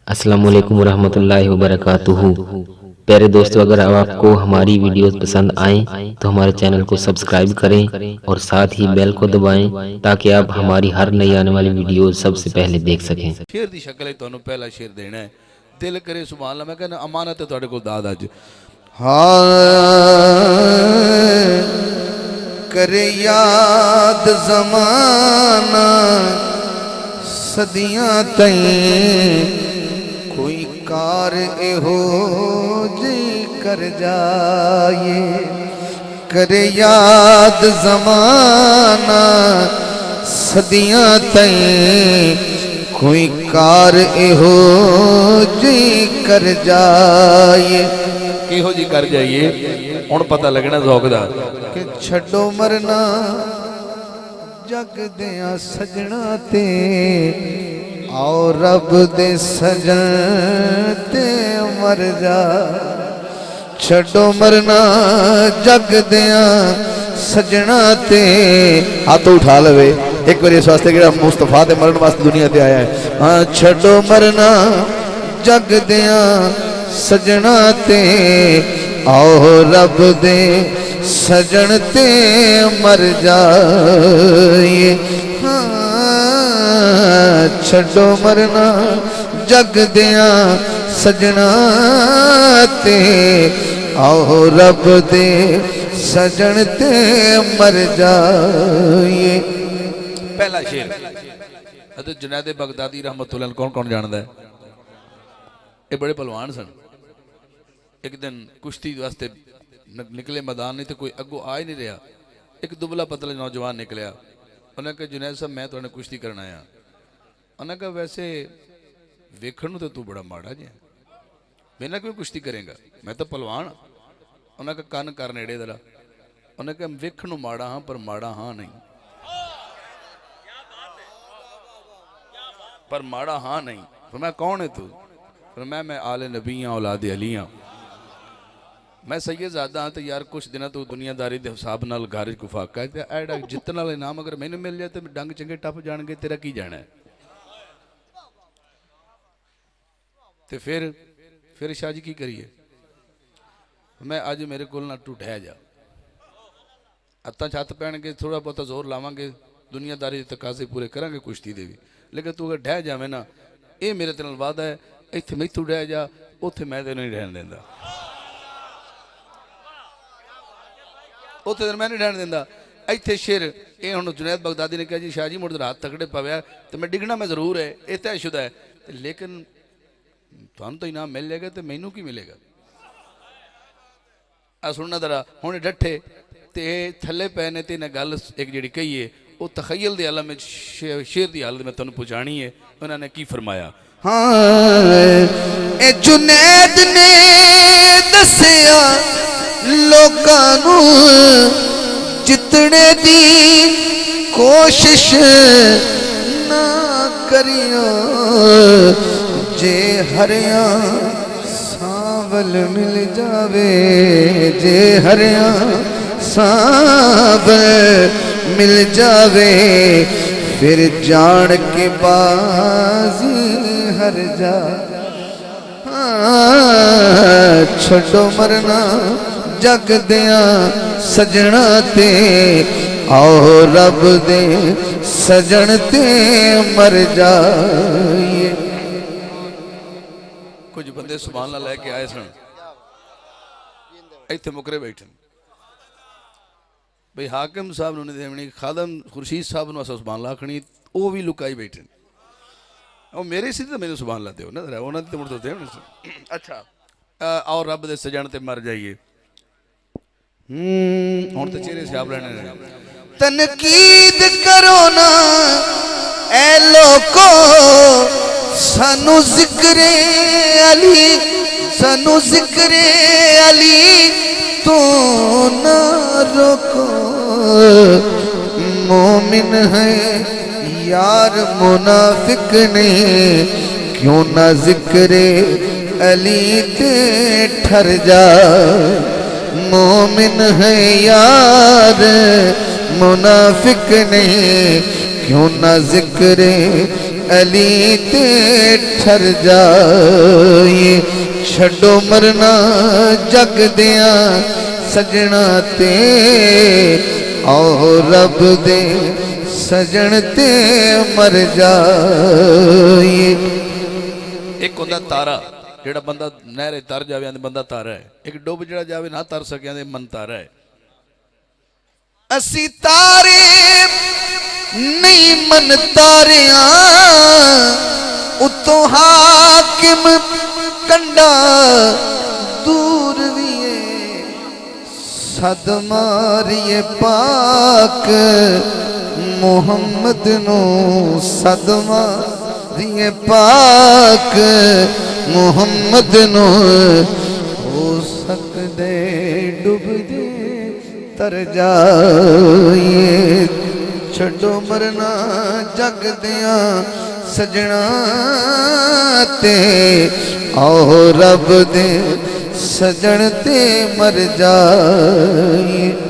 अस्सलामु अलैकुम रहमतुल्लाहि व बरकातुहू। प्यारे दोस्तों, अगर आपको हमारी वीडियोस पसंद आएं तो हमारे चैनल को सब्सक्राइब करें और साथ ही बेल को दबाएं ताकि आप हमारी हर नई आने वाली वीडियोस सबसे पहले देख सकें। शेर की शक्ल है, तुहानू पहला शेर देना है। दिल करे सुभान अल्लाह। मैं कहना अमानत है तुहाडे कोल दाद अज। हाँ करे याद ज़माना सदियां तई, कोई कार एहो जी कर जाए। करे याद ज़माना सदियां तई, कोई कार एहो जी कर जाए। किहो जी कर जाइए हुण पता लगना ज़ौक़ दा कि छड्डो मरना जग दियां सजना ते, आओ रब दे सजन ते मर जा। छड्डो मरना जग दियां सजना ते। हाथ उठा लवे एक बार इस वास्ते कि मुस्तफा ते मरण वास्ते दुनिया ते आया है। हाँ छड्डो मरना जग दियां सजना ते, आओ रब दे सजन ते मर जाए। हाँ छड्डो मरना जग दियां सजना ते, आओ रब दे सजन ते मर जाए। पहला शेर हज़रत जुनैद बगदादी रहमतुल्लाह अलैह कौन कौन जानता है? ये बड़े पहलवान सन। एक दिन कुश्ती वास्ते निकले मैदान, नहीं तो कोई अगो आ ही नहीं रहा। एक दुबला पतला नौजवान निकलिया। उन्हें कहा जुनैद साहब मैं तुहाडे कुश्ती करन आया। उन्हें कहा वैसे वेखण तो तू बड़ा माड़ा जी, मेरे नाल क्यों कुश्ती करेगा, मैं तो पहलवान। उन्हें कहा कन कर नेड़े जरा। उन्हें कहा वेखण माड़ा हाँ पर माड़ा हाँ नहीं, पर माड़ा हाँ नहीं। फिर मैं कौन है तू? फिर मैं आले नबी हाँ औलाद अली हाँ, मैं सैयद ज़ादा हाँ। तो यार कुछ दिन तो दुनियादारी के हिसाब नाल घर को फाका है। तो एडा जितने वाले नाम अगर मैंने मिल जाए तो डंग चंगे टप जाएंगे, तेरा की जाना है। तो फिर शाह जी की करिए? मैं अज मेरे को ना तू ढह जा, हत्था छत्त पैणगे, थोड़ा बहुत जोर लावांगे, दुनियादारी के तकाजे पूरे करांगे कुश्ती दे भी। लेकिन तू अगर ढह जावे ना, ये मेरे ते नाल वादा है, इत्थे मैथों ढह जा, उत्थे मैं तेनों नहीं रहन देंदा, उत्थे मैं नहीं रहन देंदा। इत्थे शेर ये हुण जुनैद बगदादी ने कहा जी शाह जी मुड़ रात तकड़े पवया तो मैं डिगना मैं जरूर है, ये तयशुदा है, लेकिन तुहानू तो इनाम मिल जाएगा तो मैनू की मिलेगा? आ सुनना जरा हुण डठे ते थले पै ने ते इन्हें गल एक जिहड़ी कही है वो तखयल दे आलम में शेर दी हालत में तुहानू पहुँचानी है। उन्होंने की फरमाया? हाँ जुनैद ने दसिया लोकां नू जितने दी कोशिश ना करियो, जे हरिया सांवल मिल जावे, जे हरिया सांवल मिल जावे, फिर जान के बाजी हर जा। छड्डो मरना जग दियां सजना ते, आओ रब दे सजन ते मर जाए। कुछ बंदे सुभान अल्लाह लेके आए सन, इत्थे मुकरे बैठे भाई हाकिम साहब ने देवनी, खादम खुर्शीद साहब ने सुभान अल्लाह आखनी, वो भी लुकाई बैठे। और मेरे सी तो मैंने सुभान अल्लाह दो ना, उन्होंने तो मुड़ तो देव। अच्छा और रब दे सजन ते मर जाइए। हुण तो चेहरे से आप लेने तनकीद करो ना ए लोको, सानू जिक्रे अली, सानू जिक्रे अली तू ना रोको। मोमिन है यार मुनाफिक नहीं, क्यों ना जिक्रे अली ते ठर जा। मोमिन है यार मुनाफिक नहीं, क्यों ना जिक्रे अली ते ठर जाए छड़ो मरना जग दिया सजना ते और रब दे सजन ते मर जाए। एक होंदा तारा जेड़ा बंदा नहरे तर जावे आंदे बंदा तारा है, एक डुब जेड़ा जावे ना तर सके आंदे मन तारा है। असी तारे नहीं मन तारिया उतो हाकिम कंडा दूर भी सद मारिए पाक मोहम्मद नो सद मारिए पाक मोहम्मद नो हो सकदे डुब दे तर जाए छड़ो मरना जग दिया सजना ते और रब दे सजन ते मर जाए।